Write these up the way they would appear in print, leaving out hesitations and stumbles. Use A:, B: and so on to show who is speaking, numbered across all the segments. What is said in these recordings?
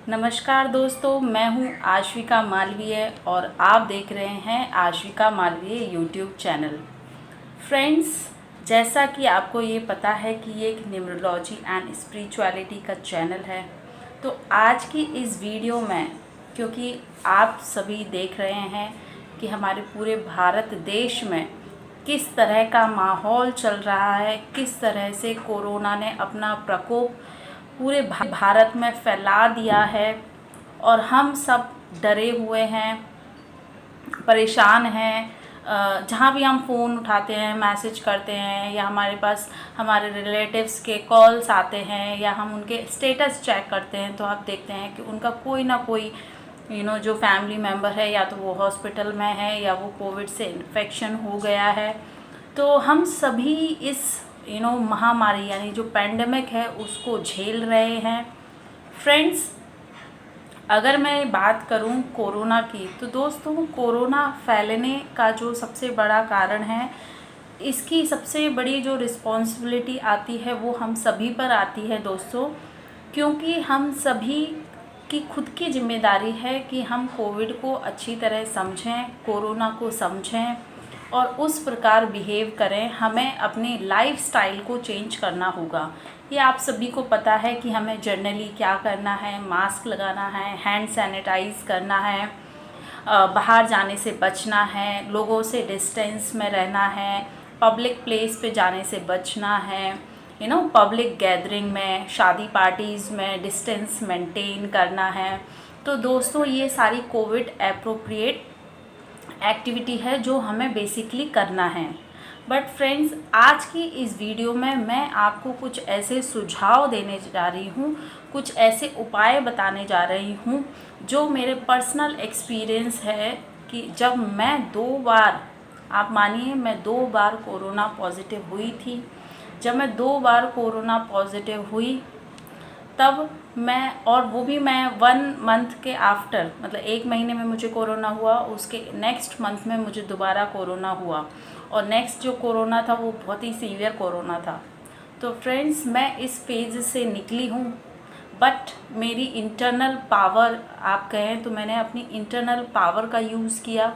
A: नमस्कार दोस्तों, मैं हूं आश्विका मालवीय और आप देख रहे हैं आश्विका मालवीय यूट्यूब चैनल। फ्रेंड्स, जैसा कि आपको ये पता है कि ये एक न्यूमरोलॉजी एंड स्पिरिचुअलिटी का चैनल है, तो आज की इस वीडियो में, क्योंकि आप सभी देख रहे हैं कि हमारे पूरे भारत देश में किस तरह का माहौल चल रहा है, किस तरह से कोरोना ने अपना प्रकोप पूरे भारत में फैला दिया है और हम सब डरे हुए हैं, परेशान हैं। जहाँ भी हम फ़ोन उठाते हैं, मैसेज करते हैं या हमारे पास हमारे रिलेटिव्स के कॉल्स आते हैं या हम उनके स्टेटस चेक करते हैं, तो आप देखते हैं कि उनका कोई ना कोई जो फैमिली मेम्बर है, या तो वो हॉस्पिटल में है या वो कोविड से इन्फेक्शन हो गया है। तो हम सभी इस महामारी यानी जो पेंडेमिक है उसको झेल रहे हैं। फ्रेंड्स, अगर मैं बात करूं कोरोना की, तो दोस्तों कोरोना फैलने का जो सबसे बड़ा कारण है, इसकी सबसे बड़ी जो रिस्पॉन्सिबिलिटी आती है वो हम सभी पर आती है दोस्तों, क्योंकि हम सभी की खुद की जिम्मेदारी है कि हम कोविड को अच्छी तरह समझें, कोरोना को समझें और उस प्रकार बिहेव करें। हमें अपनी लाइफस्टाइल को चेंज करना होगा। ये आप सभी को पता है कि हमें जनरली क्या करना है। मास्क लगाना है, हैंड सैनिटाइज करना है, बाहर जाने से बचना है, लोगों से डिस्टेंस में रहना है, पब्लिक प्लेस पे जाने से बचना है, पब्लिक गैदरिंग में, शादी पार्टीज़ में डिस्टेंस मेंटेन करना है। तो दोस्तों ये सारी कोविड एप्रोप्रिएट एक्टिविटी है जो हमें बेसिकली करना है। बट फ्रेंड्स, आज की इस वीडियो में मैं आपको कुछ ऐसे सुझाव देने जा रही हूँ, कुछ ऐसे उपाय बताने जा रही हूँ जो मेरे पर्सनल एक्सपीरियंस है कि जब मैं 2 बार, आप मानिए मैं 2 बार कोरोना पॉजिटिव हुई थी। जब मैं 2 बार कोरोना पॉजिटिव हुई तब मैं, और वो भी मैं 1 मंथ के आफ्टर, मतलब 1 महीने में मुझे कोरोना हुआ, उसके नेक्स्ट मंथ में मुझे दोबारा कोरोना हुआ और नेक्स्ट जो कोरोना था वो बहुत ही सीवियर कोरोना था। तो फ्रेंड्स, मैं इस फेज़ से निकली हूँ, बट मेरी इंटरनल पावर, आप कहें तो मैंने अपनी इंटरनल पावर का यूज़ किया।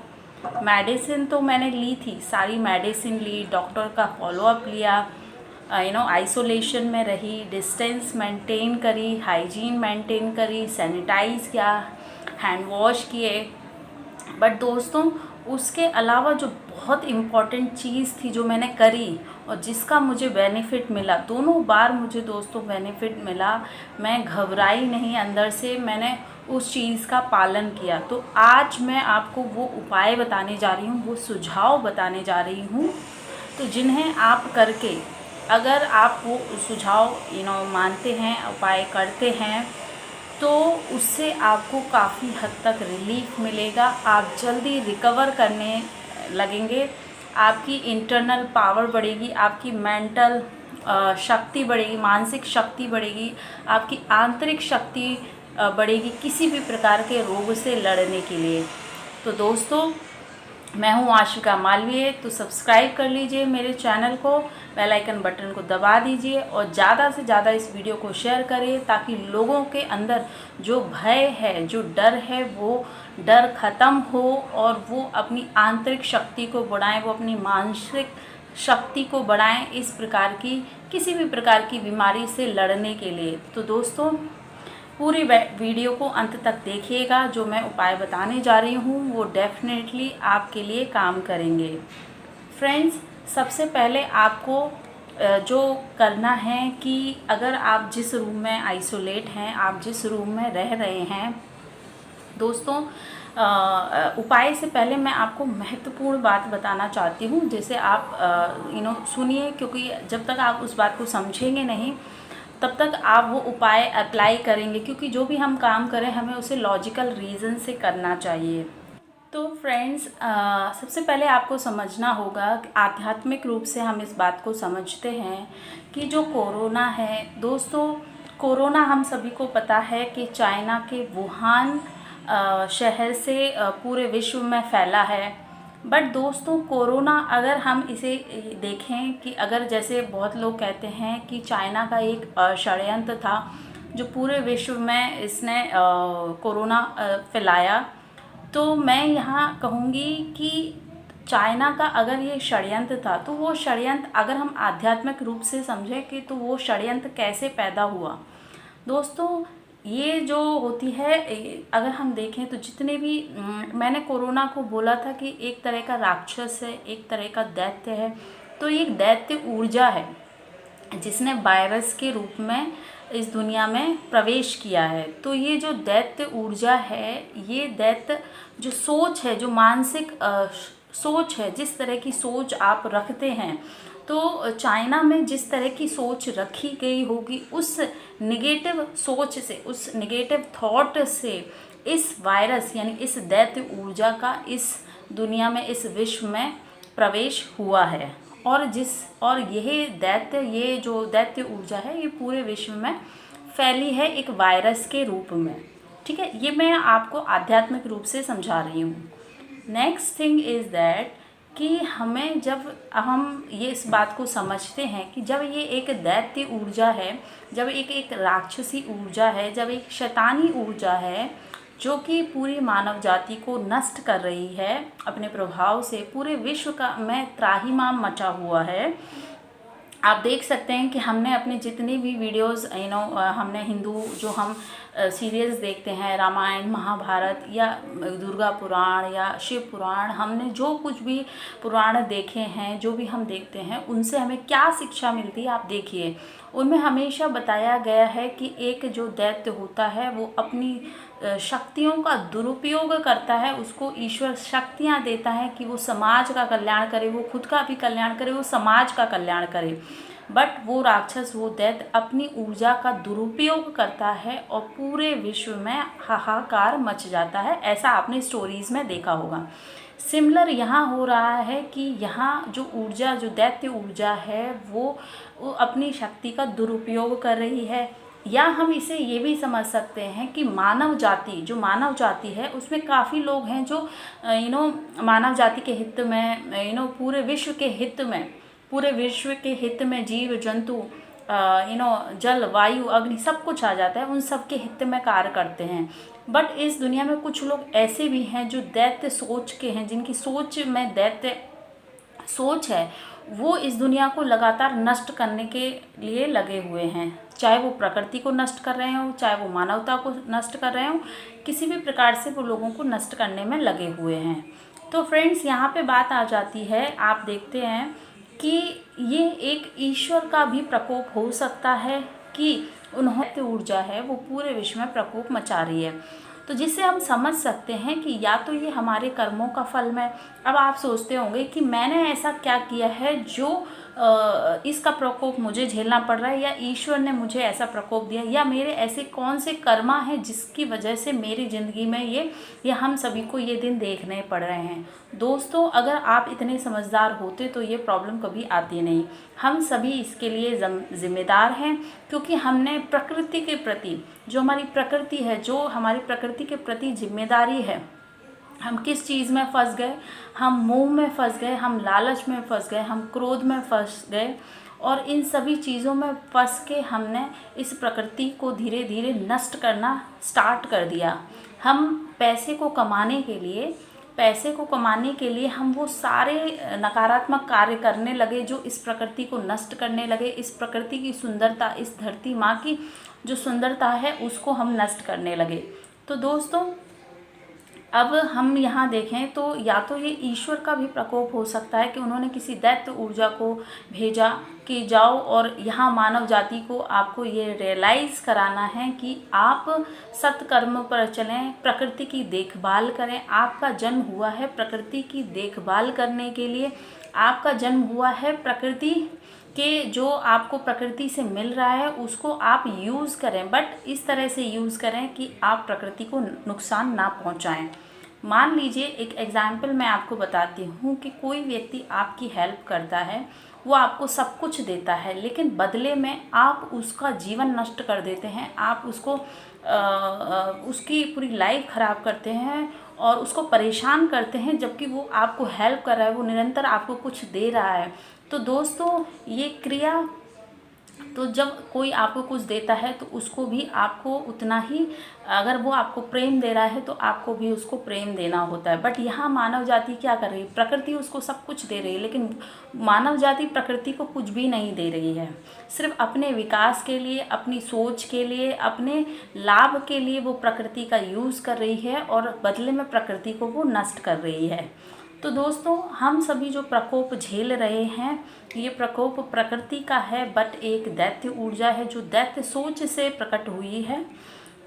A: मेडिसिन तो मैंने ली थी, सारी मेडिसिन ली, डॉक्टर का फॉलोअप लिया, आइसोलेशन में रही, डिस्टेंस मेंटेन करी, हाइजीन मेंटेन करी, सैनिटाइज़ किया, हैंड वॉश किए। बट दोस्तों, उसके अलावा जो बहुत इम्पॉर्टेंट चीज़ थी जो मैंने करी और जिसका मुझे बेनिफिट मिला, दोनों बार मुझे दोस्तों बेनिफिट मिला। मैं घबराई नहीं अंदर से, मैंने उस चीज़ का पालन किया। तो आज मैं आपको वो उपाय बताने जा रही हूँ, वो सुझाव बताने जा रही हूँ, तो जिन्हें आप करके, अगर आप वो सुझाव मानते हैं, उपाय करते हैं, तो उससे आपको काफ़ी हद तक रिलीफ मिलेगा। आप जल्दी रिकवर करने लगेंगे, आपकी इंटरनल पावर बढ़ेगी, आपकी मेंटल शक्ति बढ़ेगी, मानसिक शक्ति बढ़ेगी, आपकी आंतरिक शक्ति बढ़ेगी किसी भी प्रकार के रोग से लड़ने के लिए। तो दोस्तों, मैं हूँ आश्विका मालवीय, तो सब्सक्राइब कर लीजिए मेरे चैनल को, बेल आइकन बटन को दबा दीजिए और ज़्यादा से ज़्यादा इस वीडियो को शेयर करें, ताकि लोगों के अंदर जो भय है, जो डर है, वो डर ख़त्म हो और वो अपनी आंतरिक शक्ति को बढ़ाएं, वो अपनी मानसिक शक्ति को बढ़ाएं, इस प्रकार की किसी भी प्रकार की बीमारी से लड़ने के लिए। तो दोस्तों, पूरी वीडियो को अंत तक देखिएगा। जो मैं उपाय बताने जा रही हूँ वो डेफिनेटली आपके लिए काम करेंगे। फ्रेंड्स, सबसे पहले आपको जो करना है कि अगर आप जिस रूम में आइसोलेट हैं, आप जिस रूम में रह रहे हैं दोस्तों, उपाय से पहले मैं आपको महत्वपूर्ण बात बताना चाहती हूँ, जैसे आप सुनिए, क्योंकि जब तक आप उस बात को समझेंगे नहीं तब तक आप वो उपाय अप्लाई करेंगे, क्योंकि जो भी हम काम करें हमें उसे लॉजिकल रीज़न से करना चाहिए। तो फ्रेंड्स, सबसे पहले आपको समझना होगा कि आध्यात्मिक रूप से हम इस बात को समझते हैं कि जो कोरोना है दोस्तों, कोरोना हम सभी को पता है कि चाइना के वुहान शहर से पूरे विश्व में फैला है। बट दोस्तों, कोरोना अगर हम इसे देखें कि अगर जैसे बहुत लोग कहते हैं कि चाइना का एक षड्यंत्र था जो पूरे विश्व में इसने कोरोना फैलाया। तो मैं यहाँ कहूँगी कि चाइना का अगर ये षड्यंत्र था, तो वो षड्यंत्र अगर हम आध्यात्मिक रूप से समझें कि तो वो षड्यंत्र कैसे पैदा हुआ। दोस्तों, ये जो होती है, अगर हम देखें तो जितने भी मैंने कोरोना को बोला था कि एक तरह का राक्षस है, एक तरह का दैत्य है। तो ये एक दैत्य ऊर्जा है जिसने वायरस के रूप में इस दुनिया में प्रवेश किया है। तो ये जो दैत्य ऊर्जा है, ये दैत्य जो सोच है, जो मानसिक सोच है, जिस तरह की सोच आप रखते हैं, तो चाइना में जिस तरह की सोच रखी गई होगी, उस निगेटिव सोच से, उस निगेटिव थॉट से इस वायरस यानी इस दैत्य ऊर्जा का इस दुनिया में, इस विश्व में प्रवेश हुआ है। और ये जो दैत्य ऊर्जा है, ये पूरे विश्व में फैली है एक वायरस के रूप में। ठीक है, ये मैं आपको आध्यात्मिक रूप से समझा रही हूँ। नेक्स्ट थिंग इज़ दैट कि हमें, जब हम ये इस बात को समझते हैं कि जब ये एक दैत्य ऊर्जा है, जब एक राक्षसी ऊर्जा है, जब एक शैतानी ऊर्जा है जो कि पूरी मानव जाति को नष्ट कर रही है अपने प्रभाव से, पूरे विश्व का में त्राहिमाम मचा हुआ है। आप देख सकते हैं कि हमने अपने जितने भी वीडियोस हमने हिंदू जो हम सीरियल्स देखते हैं, रामायण, महाभारत या दुर्गा पुराण या शिव पुराण, हमने जो कुछ भी पुराण देखे हैं, जो भी हम देखते हैं, उनसे हमें क्या शिक्षा मिलती है आप देखिए। उनमें हमेशा बताया गया है कि एक जो दैत्य होता है वो अपनी शक्तियों का दुरुपयोग करता है, उसको ईश्वर शक्तियाँ देता है कि वो समाज का कल्याण करे, वो खुद का भी कल्याण करे, वो समाज का कल्याण करे। बट वो राक्षस, वो दैत्य अपनी ऊर्जा का दुरुपयोग करता है और पूरे विश्व में हाहाकार मच जाता है। ऐसा आपने स्टोरीज़ में देखा होगा। सिमिलर यहाँ हो रहा है कि यहाँ जो ऊर्जा, जो दैत्य ऊर्जा है, वो अपनी शक्ति का दुरुपयोग कर रही है। या हम इसे ये भी समझ सकते हैं कि मानव जाति, जो मानव जाति है, उसमें काफ़ी लोग हैं जो मानव जाति के हित में, पूरे विश्व के हित में, पूरे विश्व के हित में जीव जंतु, जल, वायु, अग्नि सब कुछ आ जाता है, उन सब के हित में कार्य करते हैं। बट इस दुनिया में कुछ लोग ऐसे भी हैं जो दैत्य सोच के हैं, जिनकी सोच में दैत्य सोच है, वो इस दुनिया को लगातार नष्ट करने के लिए लगे हुए हैं। चाहे वो प्रकृति को नष्ट कर रहे हों, चाहे वो मानवता को नष्ट कर रहे हों, किसी भी प्रकार से वो लोगों को नष्ट करने में लगे हुए हैं। तो फ्रेंड्स, यहाँ पे बात आ जाती है, आप देखते हैं कि ये एक ईश्वर का भी प्रकोप हो सकता है कि उन्होंने ऊर्जा है वो पूरे विश्व में प्रकोप मचा रही है। तो जिससे हम समझ सकते हैं कि या तो ये हमारे कर्मों का फल में। अब आप सोचते होंगे कि मैंने ऐसा क्या किया है जो इसका प्रकोप मुझे झेलना पड़ रहा है, या ईश्वर ने मुझे ऐसा प्रकोप दिया, या मेरे ऐसे कौन से कर्मा हैं जिसकी वजह से मेरी ज़िंदगी में ये, या हम सभी को ये दिन देखने पड़ रहे हैं। दोस्तों, अगर आप इतने समझदार होते तो ये प्रॉब्लम कभी आती नहीं। हम सभी इसके लिए जिम्मेदार हैं, क्योंकि हमने प्रकृति के प्रति, जो हमारी प्रकृति है, जो हमारी प्रकृति के प्रति जिम्मेदारी है, हम किस चीज़ में फंस गए, हम मोह में फंस गए, हम लालच में फंस गए, हम क्रोध में फंस गए, और इन सभी चीज़ों में फंस के हमने इस प्रकृति को धीरे धीरे नष्ट करना स्टार्ट कर दिया। हम पैसे को कमाने के लिए हम वो सारे नकारात्मक कार्य करने लगे जो इस प्रकृति को नष्ट करने लगे। इस प्रकृति की सुंदरता, इस धरती माँ की जो सुंदरता है, उसको हम नष्ट करने लगे। तो दोस्तों, अब हम यहाँ देखें तो या तो ये ईश्वर का भी प्रकोप हो सकता है कि उन्होंने किसी दैत्य ऊर्जा को भेजा कि जाओ और यहाँ मानव जाति को आपको ये रियलाइज़ कराना है कि आप सत्कर्म पर चलें, प्रकृति की देखभाल करें। आपका जन्म हुआ है प्रकृति की देखभाल करने के लिए, आपका जन्म हुआ है प्रकृति के, जो आपको प्रकृति से मिल रहा है उसको आप यूज़ करें, बट इस तरह से यूज़ करें कि आप प्रकृति को नुकसान ना पहुंचाएं। मान लीजिए, एक एग्जाम्पल मैं आपको बताती हूँ कि कोई व्यक्ति आपकी हेल्प करता है, वो आपको सब कुछ देता है, लेकिन बदले में आप उसका जीवन नष्ट कर देते हैं, आप उसको उसकी पूरी लाइफ ख़राब करते हैं और उसको परेशान करते हैं, जबकि वो आपको हेल्प कर रहा है, वो निरंतर आपको कुछ दे रहा है। तो दोस्तों, ये क्रिया तो जब कोई आपको कुछ देता है तो उसको भी आपको उतना ही, अगर वो आपको प्रेम दे रहा है तो आपको भी उसको प्रेम देना होता है। बट यहाँ मानव जाति क्या कर रही है, प्रकृति उसको सब कुछ दे रही है, लेकिन मानव जाति प्रकृति को कुछ भी नहीं दे रही है। सिर्फ अपने विकास के लिए, अपनी सोच के लिए, अपने लाभ के लिए वो प्रकृति का यूज़ कर रही है और बदले में प्रकृति को वो नष्ट कर रही है। तो दोस्तों, हम सभी जो प्रकोप झेल रहे हैं, ये प्रकोप प्रकृति का है, बट एक दैत्य ऊर्जा है जो दैत्य सोच से प्रकट हुई है।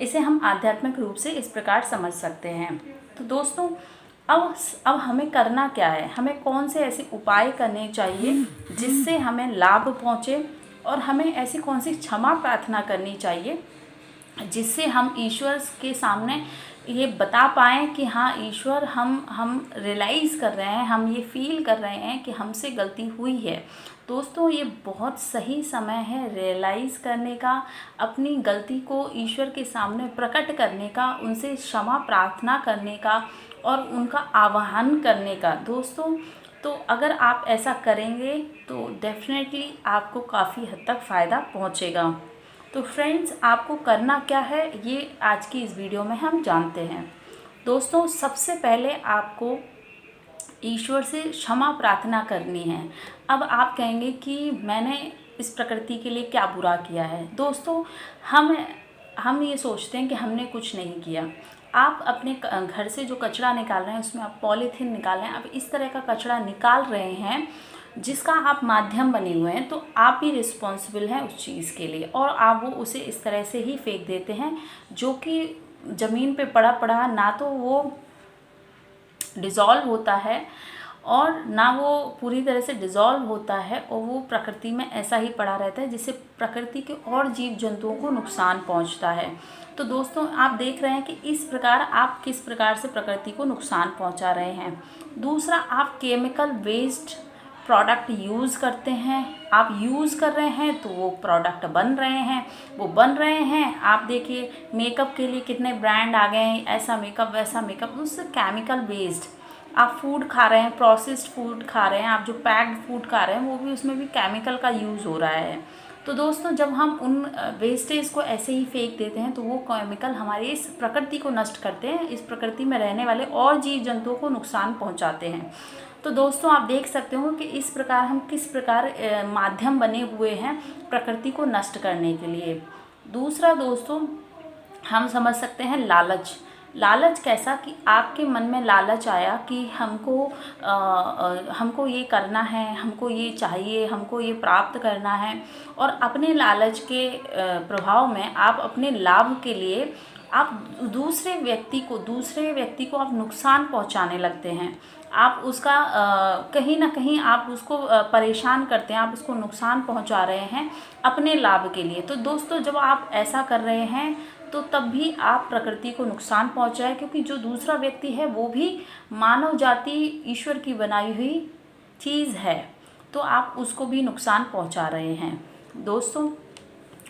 A: इसे हम आध्यात्मिक रूप से इस प्रकार समझ सकते हैं। तो दोस्तों, अब हमें करना क्या है, हमें कौन से ऐसे उपाय करने चाहिए जिससे हमें लाभ पहुँचे, और हमें ऐसी कौन सी क्षमा प्रार्थना करनी चाहिए जिससे हम ईश्वर के सामने ये बता पाएँ कि हाँ ईश्वर, हम रियलाइज़ कर रहे हैं, हम ये फील कर रहे हैं कि हमसे गलती हुई है। दोस्तों, ये बहुत सही समय है रियलाइज़ करने का, अपनी गलती को ईश्वर के सामने प्रकट करने का, उनसे क्षमा प्रार्थना करने का और उनका आह्वान करने का। दोस्तों, तो अगर आप ऐसा करेंगे तो डेफिनेटली आपको काफ़ी हद तक फ़ायदा पहुँचेगा। तो फ्रेंड्स, आपको करना क्या है ये आज की इस वीडियो में हम जानते हैं। दोस्तों, सबसे पहले आपको ईश्वर से क्षमा प्रार्थना करनी है। अब आप कहेंगे कि मैंने इस प्रकृति के लिए क्या बुरा किया है। दोस्तों, हम ये सोचते हैं कि हमने कुछ नहीं किया। आप अपने घर से जो कचरा निकाल रहे हैं उसमें आप पॉलीथीन निकाल रहे हैं, आप इस तरह का कचरा निकाल रहे हैं जिसका आप माध्यम बने हुए हैं, तो आप ही रिस्पॉन्सिबल हैं उस चीज़ के लिए, और आप वो उसे इस तरह से ही फेंक देते हैं जो कि ज़मीन पे पड़ा पड़ा ना तो वो डिज़ोल्व होता है और ना वो पूरी तरह से डिज़ोल्व होता है, और वो प्रकृति में ऐसा ही पड़ा रहता है जिससे प्रकृति के और जीव जंतुओं को नुकसान पहुंचता है। तो दोस्तों, आप देख रहे हैं कि इस प्रकार आप किस प्रकार से प्रकृति को नुकसान पहुंचा रहे हैं। दूसरा, आप केमिकल वेस्ट प्रोडक्ट यूज़ करते हैं, आप यूज़ कर रहे हैं तो वो प्रोडक्ट बन रहे हैं। आप देखिए, मेकअप के लिए कितने ब्रांड आ गए हैं, ऐसा मेकअप वैसा मेकअप, उससे केमिकल बेस्ड। आप फूड खा रहे हैं, प्रोसेस्ड फूड खा रहे हैं, आप जो पैक्ड फूड खा रहे हैं वो भी, उसमें भी केमिकल का यूज़ हो रहा है। तो दोस्तों, जब हम उन वेस्टेज को ऐसे ही फेंक देते हैं तो वो केमिकल हमारे इस प्रकृति को नष्ट करते हैं, इस प्रकृति में रहने वाले और जीव जंतुओं को नुकसान पहुंचाते हैं। तो दोस्तों, आप देख सकते हो कि इस प्रकार हम किस प्रकार माध्यम बने हुए हैं प्रकृति को नष्ट करने के लिए। दूसरा दोस्तों, हम समझ सकते हैं लालच कैसा, कि आपके मन में लालच आया कि हमको ये करना है, हमको ये चाहिए, हमको ये प्राप्त करना है, और अपने लालच के प्रभाव में आप अपने लाभ के लिए आप दूसरे व्यक्ति को आप नुकसान पहुंचाने लगते हैं। आप उसका कहीं ना कहीं आप उसको परेशान करते हैं, आप उसको नुकसान पहुंचा रहे हैं अपने लाभ के लिए। तो दोस्तों, जब आप ऐसा कर रहे हैं तो तब भी आप प्रकृति को नुकसान पहुंचाए, क्योंकि जो दूसरा व्यक्ति है वो भी मानव जाति ईश्वर की बनाई हुई चीज़ है, तो आप उसको भी नुकसान पहुंचा रहे हैं। दोस्तों,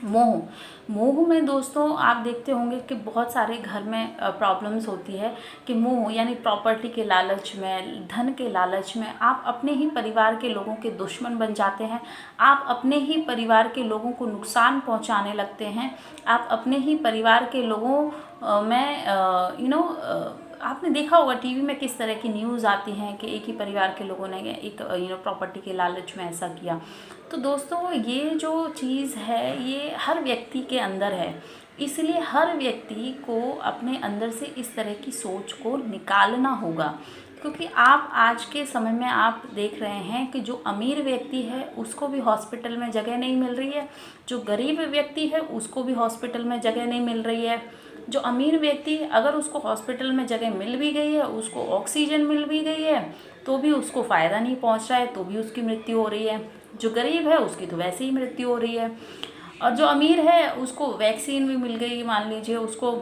A: मोह में दोस्तों, आप देखते होंगे कि बहुत सारे घर में प्रॉब्लम्स होती है कि मोह यानी प्रॉपर्टी के लालच में, धन के लालच में आप अपने ही परिवार के लोगों के दुश्मन बन जाते हैं। आप अपने ही परिवार के लोगों को नुकसान पहुंचाने लगते हैं। आप अपने ही परिवार के लोगों में आपने देखा होगा टीवी में किस तरह की न्यूज़ आती हैं कि एक ही परिवार के लोगों ने एक प्रॉपर्टी के लालच में ऐसा किया। तो दोस्तों, ये जो चीज़ है ये हर व्यक्ति के अंदर है, इसलिए हर व्यक्ति को अपने अंदर से इस तरह की सोच को निकालना होगा। क्योंकि आप आज के समय में आप देख रहे हैं कि जो अमीर व्यक्ति है उसको भी हॉस्पिटल में जगह नहीं मिल रही है, जो गरीब व्यक्ति है उसको भी हॉस्पिटल में जगह नहीं मिल रही है। जो अमीर व्यक्ति, अगर उसको हॉस्पिटल में जगह मिल भी गई है, उसको ऑक्सीजन मिल भी गई है, तो भी उसको फ़ायदा नहीं पहुंच रहा है, तो भी उसकी मृत्यु हो रही है। जो गरीब है उसकी तो वैसे ही मृत्यु हो रही है, और जो अमीर है उसको वैक्सीन भी मिल गई, मान लीजिए उसको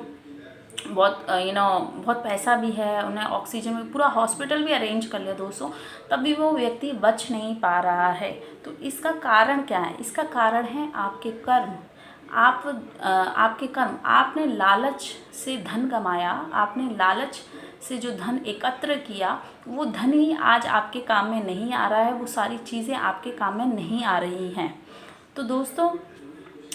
A: बहुत बहुत पैसा भी है, उन्हें ऑक्सीजन में पूरा हॉस्पिटल भी अरेंज कर लिया दोस्तों, तब भी वो व्यक्ति बच नहीं पा रहा है। तो इसका कारण क्या है? इसका कारण है आपके कर्म। आपके कर्म, आपने लालच से धन कमाया, आपने लालच से जो धन एकत्र किया, वो धन ही आज आपके काम में नहीं आ रहा है, वो सारी चीज़ें आपके काम में नहीं आ रही हैं। तो दोस्तों,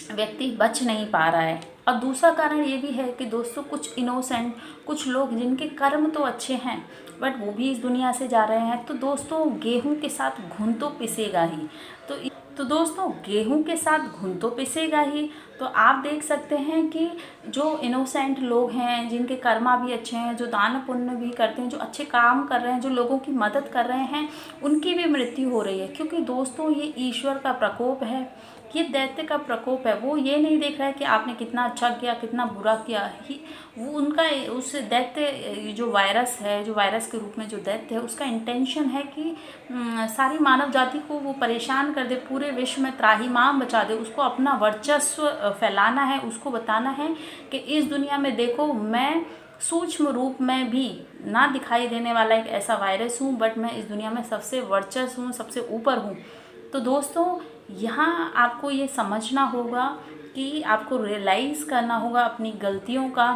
A: व्यक्ति बच नहीं पा रहा है। और दूसरा कारण ये भी है कि दोस्तों कुछ इनोसेंट, कुछ लोग जिनके कर्म तो अच्छे हैं बट वो भी इस दुनिया से जा रहे हैं। तो दोस्तों गेहूं के साथ घुन तो पिसेगा ही। तो दोस्तों गेहूं के साथ घुन तो पिसेगा ही। तो आप देख सकते हैं कि जो इनोसेंट लोग हैं, जिनके कर्मा भी अच्छे हैं, जो दान पुण्य भी करते हैं, जो अच्छे काम कर रहे हैं, जो लोगों की मदद कर रहे हैं, उनकी भी मृत्यु हो रही है। क्योंकि दोस्तों ये ईश्वर का प्रकोप है, ये दैत्य का प्रकोप है। वो ये नहीं देख रहा है कि आपने कितना अच्छा किया, कितना बुरा किया ही। वो उनका उस दैत्य जो वायरस है, जो वायरस के रूप में जो दैत्य है, उसका इंटेंशन है कि सारी मानव जाति को वो परेशान कर दे, पूरे विश्व में त्राहिमाम मचा दे। उसको अपना वर्चस्व फैलाना है, उसको बताना है कि इस दुनिया में देखो, मैं सूक्ष्म रूप में भी ना दिखाई देने वाला एक ऐसा वायरस हूँ, बट मैं इस दुनिया में सबसे वर्चस्व हूँ, सबसे ऊपर हूँ। तो दोस्तों यहाँ आपको ये समझना होगा कि आपको रियलाइज़ करना होगा अपनी गलतियों का।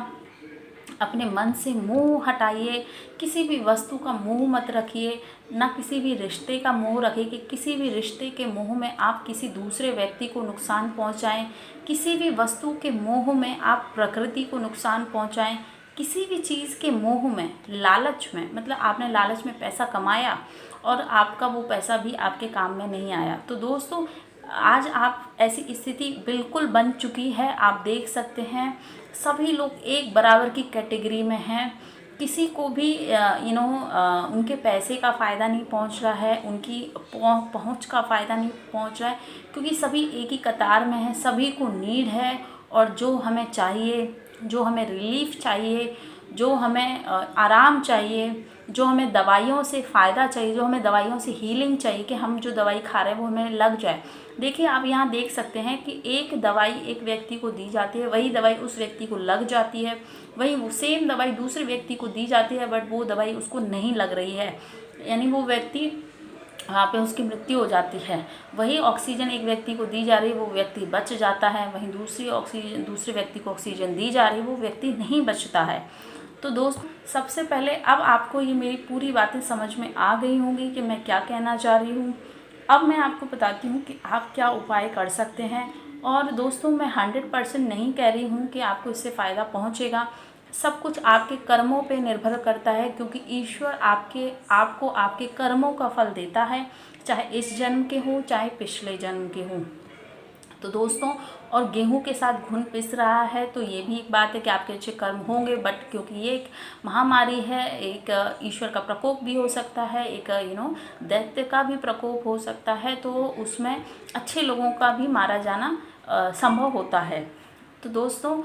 A: अपने मन से मोह हटाइए, किसी भी वस्तु का मोह मत रखिए, ना किसी भी रिश्ते का मोह रखिए कि किसी भी रिश्ते के मोह में आप किसी दूसरे व्यक्ति को नुकसान पहुंचाएं, किसी भी वस्तु के मोह में आप प्रकृति को नुकसान पहुंचाएं, किसी भी चीज़ के मोह में, लालच में, मतलब आपने लालच में पैसा कमाया और आपका वो पैसा भी आपके काम में नहीं आया। तो दोस्तों आज आप ऐसी स्थिति बिल्कुल बन चुकी है। आप देख सकते हैं सभी लोग एक बराबर की कैटेगरी में हैं। किसी को भी उनके पैसे का फ़ायदा नहीं पहुंच रहा है, उनकी पहुंच का फ़ायदा नहीं पहुंच रहा है, क्योंकि सभी एक ही कतार में हैं। सभी को नीड है, और जो हमें चाहिए, जो हमें रिलीफ चाहिए, जो हमें आराम चाहिए, जो हमें दवाइयों से फ़ायदा चाहिए, जो हमें दवाइयों से हीलिंग चाहिए कि हम जो दवाई खा रहे हैं वो हमें लग जाए। देखिए आप यहाँ देख सकते हैं कि एक दवाई एक व्यक्ति को दी जाती है, वही दवाई उस व्यक्ति को लग जाती है, वही वो सेम दवाई दूसरे व्यक्ति को दी जाती है, बट वो दवाई उसको नहीं लग रही है, यानी वो व्यक्ति वहाँ पे उसकी मृत्यु हो जाती है। वही ऑक्सीजन एक व्यक्ति को दी जा रही है, वो व्यक्ति बच जाता है, वहीं दूसरे व्यक्ति को ऑक्सीजन दी जा रही है, वो व्यक्ति नहीं बचता है। तो दोस्त सबसे पहले अब आपको ये मेरी पूरी बातें समझ में आ गई होंगी कि मैं क्या कहना चाह रही हूँ। अब मैं आपको बताती हूँ कि आप क्या उपाय कर सकते हैं। और दोस्तों मैं 100% नहीं कह रही हूँ कि आपको इससे फ़ायदा पहुँचेगा। सब कुछ आपके कर्मों पे निर्भर करता है, क्योंकि ईश्वर आपको आपके कर्मों का फल देता है, चाहे इस जन्म के हों चाहे पिछले जन्म के हों। तो दोस्तों और गेहूं के साथ घुन पिस रहा है, तो ये भी एक बात है कि आपके अच्छे कर्म होंगे, बट क्योंकि ये एक महामारी है, एक ईश्वर का प्रकोप भी हो सकता है, एक दैत्य का भी प्रकोप हो सकता है, तो उसमें अच्छे लोगों का भी मारा जाना संभव होता है। तो दोस्तों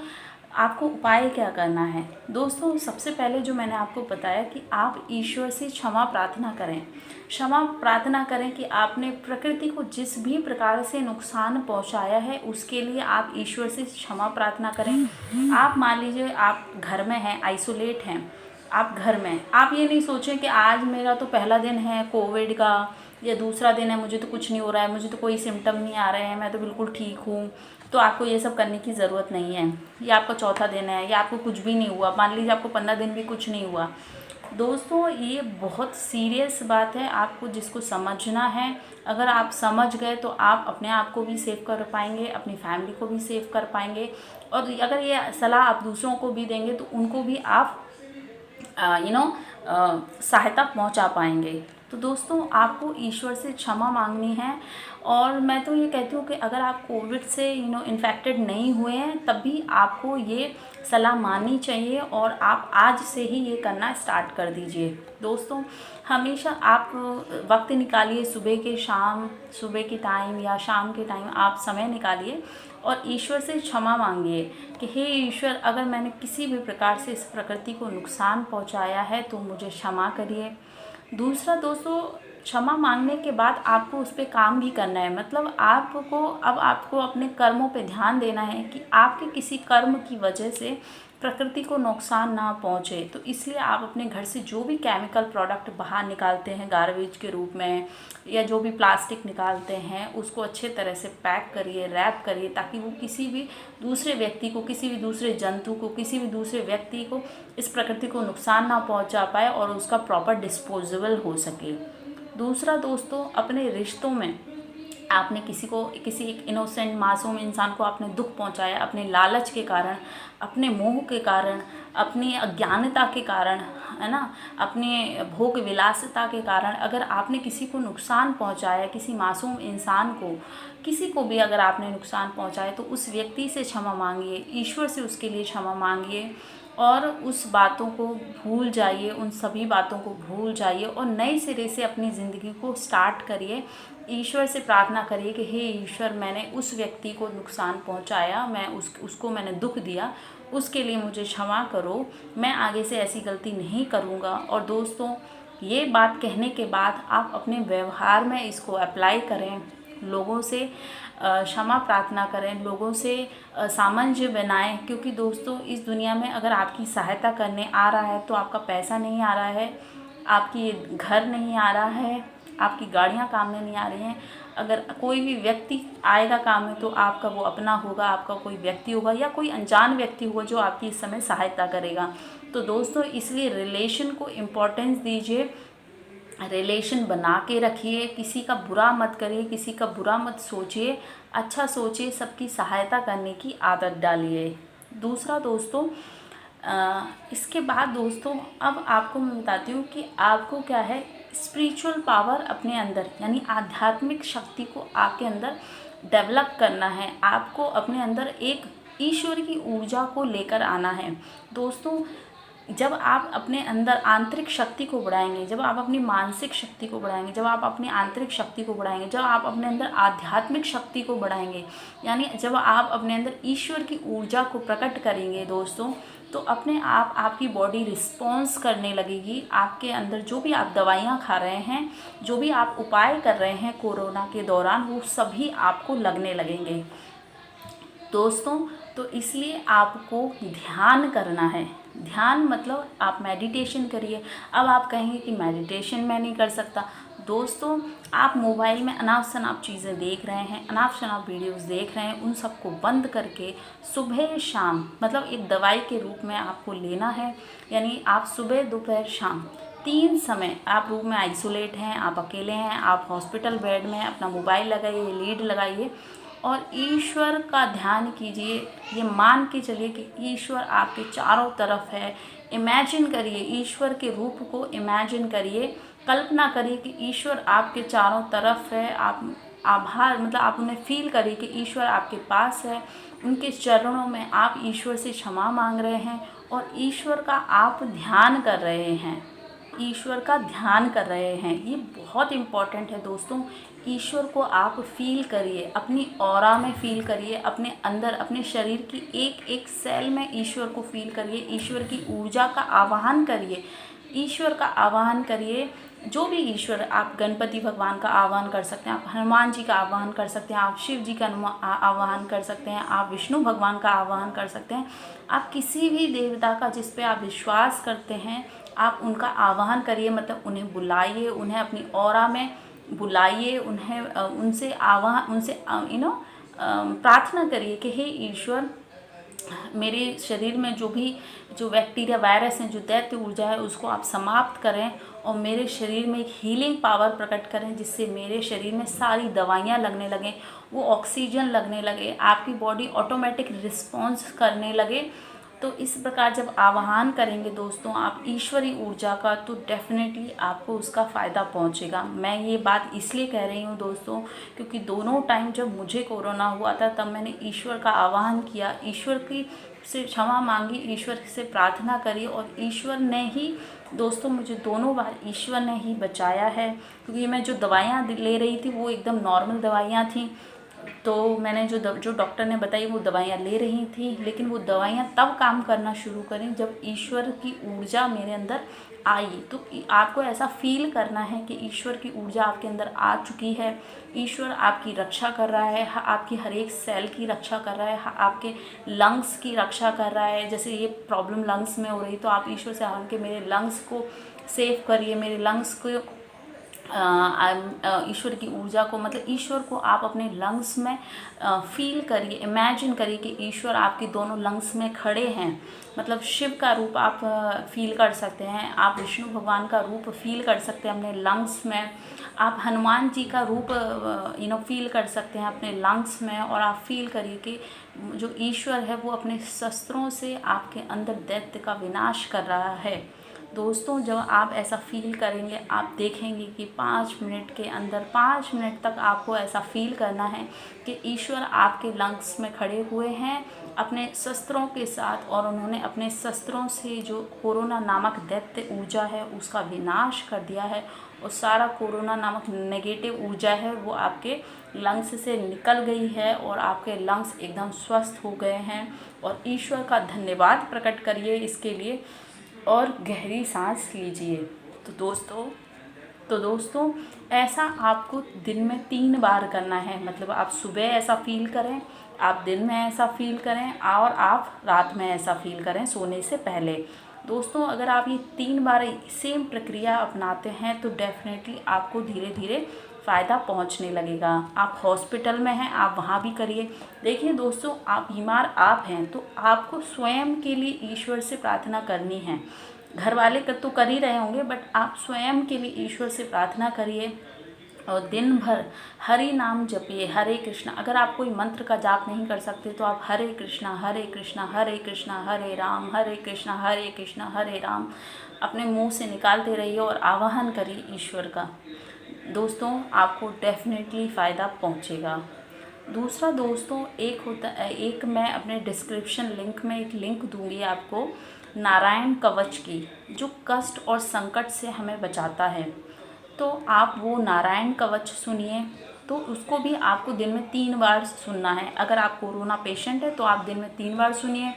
A: आपको उपाय क्या करना है। दोस्तों सबसे पहले जो मैंने आपको बताया कि आप ईश्वर से क्षमा प्रार्थना करें। क्षमा प्रार्थना करें कि आपने प्रकृति को जिस भी प्रकार से नुकसान पहुंचाया है उसके लिए आप ईश्वर से क्षमा प्रार्थना करें। आप मान लीजिए आप घर में हैं, आइसोलेट हैं, आप घर में, आप ये नहीं सोचें कि आज मेरा तो पहला दिन है कोविड का या दूसरा दिन है, मुझे तो कुछ नहीं हो रहा है, मुझे तो कोई सिम्टम नहीं आ रहे हैं, मैं तो बिल्कुल ठीक हूँ। तो आपको ये सब करने की ज़रूरत नहीं है। या आपका चौथा दिन है या आपको कुछ भी नहीं हुआ, मान लीजिए आपको 15 दिन भी कुछ नहीं हुआ। दोस्तों ये बहुत सीरियस बात है, आपको जिसको समझना है। अगर आप समझ गए तो आप अपने आप को भी सेव कर पाएंगे, अपनी फैमिली को भी सेव कर पाएंगे, और अगर ये सलाह आप दूसरों को भी देंगे तो उनको भी आप सहायता पहुंचा पाएंगे। तो दोस्तों आपको ईश्वर से क्षमा मांगनी है। और मैं तो ये कहती हूँ कि अगर आप कोविड से इन्फेक्टेड नहीं हुए हैं तब भी आपको ये सलाह माननी चाहिए, और आप आज से ही ये करना स्टार्ट कर दीजिए। दोस्तों हमेशा आप वक्त निकालिए, सुबह के टाइम या शाम के टाइम आप समय निकालिए और ईश्वर से क्षमा मांगिए कि हे ईश्वर, अगर मैंने किसी भी प्रकार से इस प्रकृति को नुकसान पहुंचाया है तो मुझे क्षमा करिए। दूसरा दोस्तों, क्षमा मांगने के बाद आपको उस पर काम भी करना है। मतलब आपको अपने कर्मों पे ध्यान देना है कि आपके किसी कर्म की वजह से प्रकृति को नुकसान ना पहुँचे। तो इसलिए आप अपने घर से जो भी केमिकल प्रोडक्ट बाहर निकालते हैं गार्बेज के रूप में, या जो भी प्लास्टिक निकालते हैं, उसको अच्छे तरह से पैक करिए, रैप करिए, ताकि वो किसी भी दूसरे व्यक्ति को, किसी भी दूसरे जंतु को, किसी भी दूसरे व्यक्ति को इस प्रकृति को नुकसान ना पहुंचा पाए और उसका प्रॉपर डिस्पोजेबल हो सके। दूसरा दोस्तों, अपने रिश्तों में आपने किसी एक इनोसेंट मासूम इंसान को आपने दुख पहुंचाया अपने लालच के कारण, अपने मोह के कारण, अपनी अज्ञानता के कारण, है ना, अपने भोग विलासिता के कारण अगर आपने किसी को नुकसान पहुंचाया, किसी मासूम इंसान को, किसी को भी अगर आपने नुकसान पहुंचाया, तो उस व्यक्ति से क्षमा मांगिए, ईश्वर से उसके लिए क्षमा मांगिए और उस बातों को भूल जाइए, उन सभी बातों को भूल जाइए और नए सिरे से अपनी ज़िंदगी को स्टार्ट करिए। ईश्वर से प्रार्थना करिए कि हे ईश्वर, मैंने उस व्यक्ति को नुकसान पहुंचाया, मैं उसको मैंने दुख दिया, उसके लिए मुझे क्षमा करो, मैं आगे से ऐसी गलती नहीं करूँगा। और दोस्तों, ये बात कहने के बाद आप अपने व्यवहार में इसको अप्लाई करें, लोगों से क्षमा प्रार्थना करें, लोगों से सामंजस्य बनाएं, क्योंकि दोस्तों इस दुनिया में अगर आपकी सहायता करने आ रहा है तो आपका पैसा नहीं आ रहा है, आपकी घर नहीं आ रहा है, आपकी गाड़ियाँ काम में नहीं आ रही हैं। अगर कोई भी व्यक्ति आएगा काम में तो आपका वो अपना होगा, आपका कोई व्यक्ति होगा या कोई अनजान व्यक्ति होगा जो आपकी इस समय सहायता करेगा। तो दोस्तों इसलिए रिलेशन को इम्पोर्टेंस दीजिए, रिलेशन बना के रखिए, किसी का बुरा मत करिए, किसी का बुरा मत सोचिए, अच्छा सोचिए, सबकी सहायता करने की आदत डालिए। दूसरा दोस्तों, इसके बाद दोस्तों अब आपको मैं बताती हूँ कि आपको क्या है, स्पिरिचुअल पावर अपने अंदर यानी आध्यात्मिक शक्ति को आपके अंदर डेवलप करना है। आपको अपने अंदर एक ईश्वर की ऊर्जा को लेकर आना है। दोस्तों जब आप अपने अंदर आंतरिक शक्ति को बढ़ाएंगे, जब आप अपनी मानसिक शक्ति को बढ़ाएंगे, जब आप अपनी आंतरिक शक्ति को बढ़ाएंगे, जब आप अपने अंदर आध्यात्मिक शक्ति को बढ़ाएंगे, यानी जब आप अपने अंदर ईश्वर की ऊर्जा को प्रकट करेंगे दोस्तों, तो अपने आप आपकी बॉडी रिस्पॉन्स करने लगेगी। आपके अंदर जो भी आप दवाइयाँ खा रहे हैं, जो भी आप उपाय कर रहे हैं कोरोना के दौरान, वो सभी आपको लगने लगेंगे दोस्तों। तो इसलिए आपको ध्यान करना है। ध्यान मतलब आप मेडिटेशन करिए। अब आप कहेंगे कि मेडिटेशन मैं नहीं कर सकता। दोस्तों आप मोबाइल में अनाप शनाप चीज़ें देख रहे हैं, अनाप शनाप वीडियोस देख रहे हैं, उन सबको बंद करके सुबह शाम मतलब एक दवाई के रूप में आपको लेना है। यानी आप सुबह दोपहर शाम 3 समय आप रूम में आइसोलेट हैं, आप अकेले हैं, आप हॉस्पिटल बेड में अपना मोबाइल लगाइए, लीड लगाइए और ईश्वर का ध्यान कीजिए। ये मान के चलिए कि ईश्वर आपके चारों तरफ है। इमेजिन करिए, ईश्वर के रूप को इमेजिन करिए, कल्पना करिए कि ईश्वर आपके चारों तरफ है। आप आभार मतलब आप उन्हें फील करिए कि ईश्वर आपके पास है, उनके चरणों में आप ईश्वर से क्षमा मांग रहे हैं और ईश्वर का आप ध्यान कर रहे हैं, ईश्वर का ध्यान कर रहे हैं। ये बहुत इम्पॉर्टेंट है दोस्तों। ईश्वर को आप फील करिए, अपनी ऑरा में फील करिए, अपने अंदर अपने शरीर की एक एक सेल में ईश्वर को फील करिए, ईश्वर की ऊर्जा का आवाहन करिए, ईश्वर का आवाहन करिए। जो भी ईश्वर, आप गणपति भगवान का आह्वान कर सकते हैं, आप हनुमान जी का आह्वान कर सकते हैं, आप शिव जी का आह्वान कर सकते हैं, आप विष्णु भगवान का आह्वान कर सकते हैं। आप किसी भी देवता का जिस पे आप विश्वास करते हैं आप उनका आह्वान करिए, मतलब उन्हें बुलाइए, उन्हें अपनी ऑरा में बुलाइए, उन्हें उनसे प्रार्थना करिए कि हे ईश्वर, मेरे शरीर में जो बैक्टीरिया वायरस हैं, जो दैत्य ऊर्जा है, उसको आप समाप्त करें और मेरे शरीर में एक हीलिंग पावर प्रकट करें, जिससे मेरे शरीर में सारी दवाइयाँ लगने लगें, वो ऑक्सीजन लगने लगे, आपकी बॉडी ऑटोमेटिक रिस्पॉन्स करने लगे। तो इस प्रकार जब आह्वान करेंगे दोस्तों आप ईश्वरी ऊर्जा का, तो डेफिनेटली आपको उसका फ़ायदा पहुंचेगा। मैं ये बात इसलिए कह रही हूँ दोस्तों क्योंकि दोनों टाइम जब मुझे कोरोना हुआ था तब मैंने ईश्वर का आह्वान किया, ईश्वर की से क्षमा मांगी, ईश्वर से प्रार्थना करी और ईश्वर ने ही दोस्तों मुझे दोनों बार ईश्वर ने ही बचाया है। क्योंकि मैं जो दवाइयाँ ले रही थी वो एकदम नॉर्मल दवाइयाँ थी, तो मैंने जो डॉक्टर ने बताई वो दवाइयाँ ले रही थी, लेकिन वो दवाइयाँ तब काम करना शुरू करें जब ईश्वर की ऊर्जा मेरे अंदर आई। तो आपको ऐसा फील करना है कि ईश्वर की ऊर्जा आपके अंदर आ चुकी है, ईश्वर आपकी रक्षा कर रहा है, आपकी हर एक सेल की रक्षा कर रहा है, आपके लंग्स की रक्षा कर रहा है। जैसे ये प्रॉब्लम लंग्स में हो रही तो आप ईश्वर से आह्वान के मेरे लंग्स को सेव करिए, मेरे लंग्स को ईश्वर की ऊर्जा को, मतलब ईश्वर को आप अपने लंग्स में फील करिए, इमेजिन करिए कि ईश्वर आपके दोनों लंग्स में खड़े हैं। मतलब शिव का रूप आप फील कर सकते हैं, आप विष्णु भगवान का रूप फील कर सकते हैं अपने लंग्स में, आप हनुमान जी का रूप फील कर सकते हैं अपने लंग्स में। और आप फील करिए कि जो ईश्वर है वो अपने शस्त्रों से आपके अंदर दैत्य का विनाश कर रहा है। दोस्तों जब आप ऐसा फील करेंगे, आप देखेंगे कि 5 मिनट के अंदर, 5 मिनट तक आपको ऐसा फील करना है कि ईश्वर आपके लंग्स में खड़े हुए हैं अपने शस्त्रों के साथ, और उन्होंने अपने शस्त्रों से जो कोरोना नामक दैत्य ऊर्जा है उसका विनाश कर दिया है, और सारा कोरोना नामक नेगेटिव ऊर्जा है वो आपके लंग्स से निकल गई है, और आपके लंग्स एकदम स्वस्थ हो गए हैं। और ईश्वर का धन्यवाद प्रकट करिए इसके लिए, और गहरी सांस लीजिए। तो दोस्तों ऐसा आपको दिन में 3 बार करना है। मतलब आप सुबह ऐसा फील करें, आप दिन में ऐसा फील करें, और आप रात में ऐसा फील करें सोने से पहले। दोस्तों अगर आप ये 3 बार सेम प्रक्रिया अपनाते हैं तो डेफिनेटली आपको धीरे धीरे फ़ायदा पहुंचने लगेगा। आप हॉस्पिटल में हैं, आप वहाँ भी करिए। देखिए दोस्तों, आप बीमार आप हैं तो आपको स्वयं के लिए ईश्वर से प्रार्थना करनी है। घर वाले तो कर ही रहे होंगे, बट आप स्वयं के लिए ईश्वर से प्रार्थना करिए, और दिन भर हरि नाम जपिए, हरे कृष्णा। अगर आप कोई मंत्र का जाप नहीं कर सकते तो आप हरे कृष्णा हरे कृष्णा हरे कृष्णा हरे राम हरे कृष्णा हरे कृष्णा हरे राम अपने मुंह से निकालते रहिए और आवाहन करिए ईश्वर का। दोस्तों आपको डेफिनेटली फ़ायदा पहुंचेगा। दूसरा दोस्तों, एक मैं अपने डिस्क्रिप्शन लिंक में एक लिंक दूंगी आपको, नारायण कवच की, जो कष्ट और संकट से हमें बचाता है। तो आप वो नारायण कवच सुनिए। तो उसको भी आपको दिन में 3 बार सुनना है। अगर आप कोरोना पेशेंट है तो आप दिन में 3 बार सुनिए।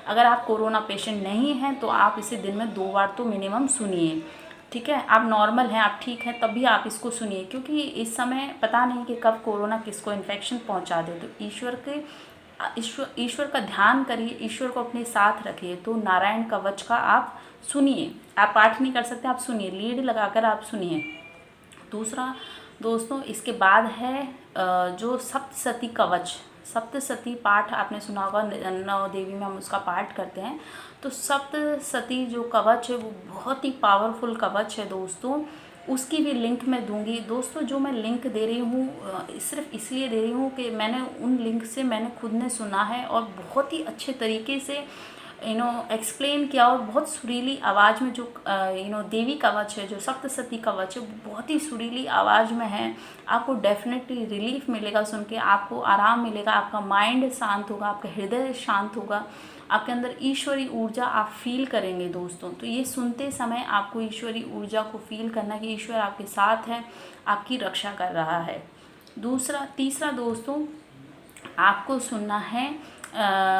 A: अगर आप कोरोना पेशेंट नहीं हैं तो आप इसे दिन में 2 बार तो मिनिमम सुनिए। ठीक है, आप नॉर्मल हैं, आप ठीक हैं, तब भी आप इसको सुनिए, क्योंकि इस समय पता नहीं कि कब कोरोना किसको इन्फेक्शन पहुंचा दे। तो ईश्वर का ध्यान करिए, ईश्वर को अपने साथ रखिए। तो नारायण कवच का आप सुनिए, आप पाठ नहीं कर सकते, आप सुनिए, लीड लगाकर आप सुनिए। दूसरा दोस्तों, इसके बाद है जो सप्तशती कवच, सप्तशती पाठ आपने सुना होगा, 9 देवी में हम उसका पाठ करते हैं। तो सप्तशती जो कवच है वो बहुत ही पावरफुल कवच है दोस्तों, उसकी भी लिंक मैं दूंगी। दोस्तों जो मैं लिंक दे रही हूँ सिर्फ इसलिए दे रही हूँ कि मैंने उन लिंक से मैंने खुद ने सुना है, और बहुत ही अच्छे तरीके से एक्सप्लेन किया, और बहुत सुरीली आवाज़ में जो देवी कवच है, जो सप्तशती कवच है, वो बहुत ही सुरीली आवाज़ में है। आपको डेफिनेटली रिलीफ मिलेगा सुन के, आपको आराम मिलेगा, आपका माइंड शांत होगा, आपका हृदय शांत होगा, आपके अंदर ईश्वरी ऊर्जा आप फील करेंगे दोस्तों। तो ये सुनते समय आपको ईश्वरी ऊर्जा को फील करना कि ईश्वर आपके साथ है, आपकी रक्षा कर रहा है। तीसरा दोस्तों, आपको सुनना है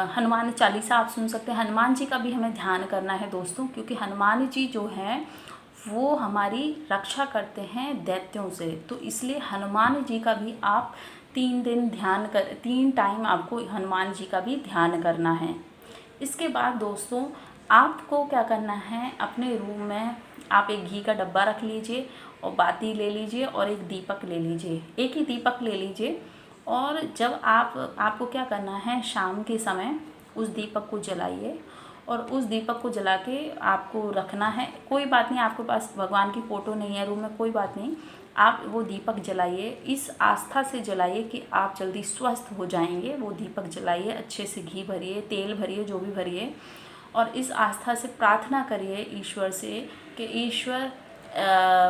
A: हनुमान चालीसा। आप सुन सकते हैं। हनुमान जी का भी हमें ध्यान करना है दोस्तों, क्योंकि हनुमान जी जो हैं वो हमारी रक्षा करते हैं दैत्यों से। तो इसलिए हनुमान जी का भी आप 3 टाइम आपको हनुमान जी का भी ध्यान करना है। इसके बाद दोस्तों आपको क्या करना है, अपने रूम में आप एक घी का डब्बा रख लीजिए, और बाती ले लीजिए, और एक दीपक ले लीजिए, एक ही दीपक ले लीजिए। और जब आपको क्या करना है, शाम के समय उस दीपक को जलाइए, और उस दीपक को जला के आपको रखना है। कोई बात नहीं, आपके पास भगवान की फ़ोटो नहीं है रूम में, कोई बात नहीं, आप वो दीपक जलाइए, इस आस्था से जलाइए कि आप जल्दी स्वस्थ हो जाएंगे। वो दीपक जलाइए, अच्छे से घी भरिए, तेल भरिए, जो भी भरिए, और इस आस्था से प्रार्थना करिए ईश्वर से कि ईश्वर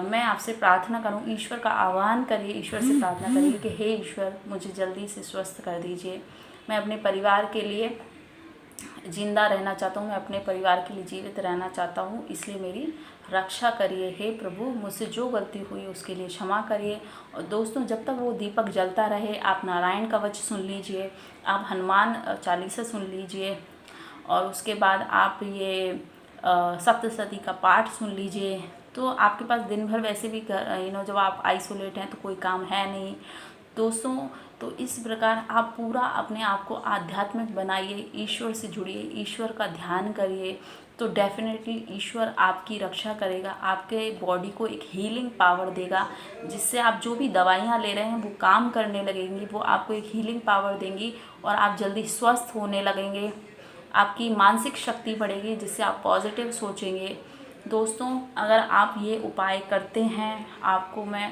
A: मैं आपसे प्रार्थना करूं, ईश्वर का आह्वान करिए, ईश्वर से प्रार्थना करिए कि हे ईश्वर, मुझे जल्दी से स्वस्थ कर दीजिए। मैं अपने परिवार के लिए जिंदा रहना चाहता हूँ, मैं अपने परिवार के लिए जीवित रहना चाहता हूँ, इसलिए मेरी रक्षा करिए। हे प्रभु, मुझसे जो गलती हुई उसके लिए क्षमा करिए। और दोस्तों जब तक वो दीपक जलता रहे, आप नारायण कवच सुन लीजिए, आप हनुमान चालीसा सुन लीजिए, और उसके बाद आप ये सप्तशती का पाठ सुन लीजिए। तो आपके पास दिन भर वैसे भी जब आप आइसोलेट हैं तो कोई काम है नहीं दोस्तों। तो इस प्रकार आप पूरा अपने आप को आध्यात्मिक बनाइए, ईश्वर से जुड़िए, ईश्वर का ध्यान करिए, तो डेफिनेटली ईश्वर आपकी रक्षा करेगा, आपके बॉडी को एक हीलिंग पावर देगा, जिससे आप जो भी दवाइयाँ ले रहे हैं वो काम करने लगेंगी, वो आपको एक हीलिंग पावर देंगी और आप जल्दी स्वस्थ होने लगेंगे। आपकी मानसिक शक्ति बढ़ेगी, जिससे आप पॉजिटिव सोचेंगे। दोस्तों, अगर आप ये उपाय करते हैं, आपको मैं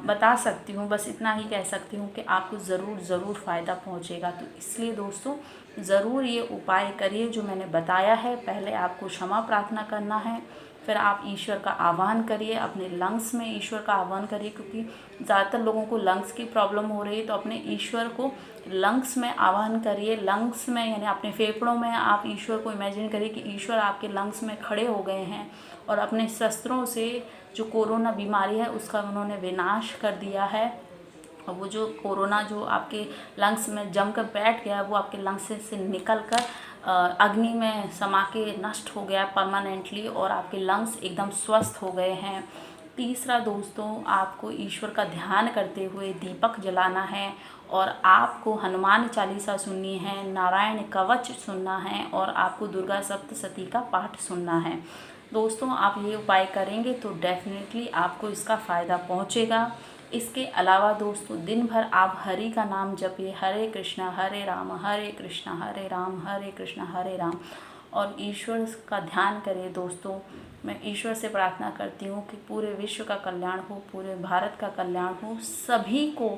A: बता सकती हूँ, बस इतना ही कह सकती हूँ कि आपको ज़रूर फ़ायदा पहुँचेगा। तो इसलिए दोस्तों, ज़रूर ये उपाय करिए जो मैंने बताया है। पहले आपको क्षमा प्रार्थना करना है, फिर आप ईश्वर का आह्वान करिए, अपने लंग्स में ईश्वर का आह्वान करिए, क्योंकि ज़्यादातर लोगों को लंग्स की प्रॉब्लम हो रही है। तो अपने ईश्वर को लंग्स में आह्वान करिए, लंग्स में यानी अपने फेफड़ों में आप ईश्वर को इमेजिन करिए कि ईश्वर आपके लंग्स में खड़े हो गए हैं और अपने शस्त्रों से जो कोरोना बीमारी है उसका उन्होंने विनाश कर दिया है। और वो जो कोरोना जो आपके लंग्स में जम कर बैठ गया, वो आपके लंग्स से निकल कर अग्नि में समा के नष्ट हो गया परमानेंटली, और आपके लंग्स एकदम स्वस्थ हो गए हैं। तीसरा दोस्तों, आपको ईश्वर का ध्यान करते हुए दीपक जलाना है, और आपको हनुमान चालीसा सुननी है, नारायण कवच सुनना है, और आपको दुर्गा सप्तशती का पाठ सुनना है। दोस्तों, आप ये उपाय करेंगे तो डेफिनेटली आपको इसका फ़ायदा पहुँचेगा। इसके अलावा दोस्तों, दिन भर आप हरि का नाम जपिए, हरे कृष्णा हरे राम हरे कृष्णा हरे राम हरे कृष्णा हरे राम, और ईश्वर का ध्यान करें। दोस्तों, मैं ईश्वर से प्रार्थना करती हूँ कि पूरे विश्व का कल्याण हो, पूरे भारत का कल्याण हो, सभी को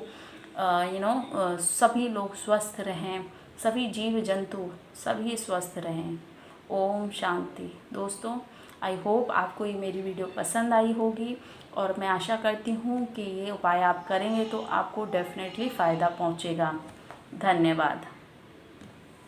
A: सभी लोग स्वस्थ रहें, सभी जीव जंतु सभी स्वस्थ रहें। ओम शांति। दोस्तों, आई होप आपको ये मेरी वीडियो पसंद आई होगी, और मैं आशा करती हूँ कि ये उपाय आप करेंगे तो आपको डेफिनेटली फ़ायदा पहुँचेगा। धन्यवाद।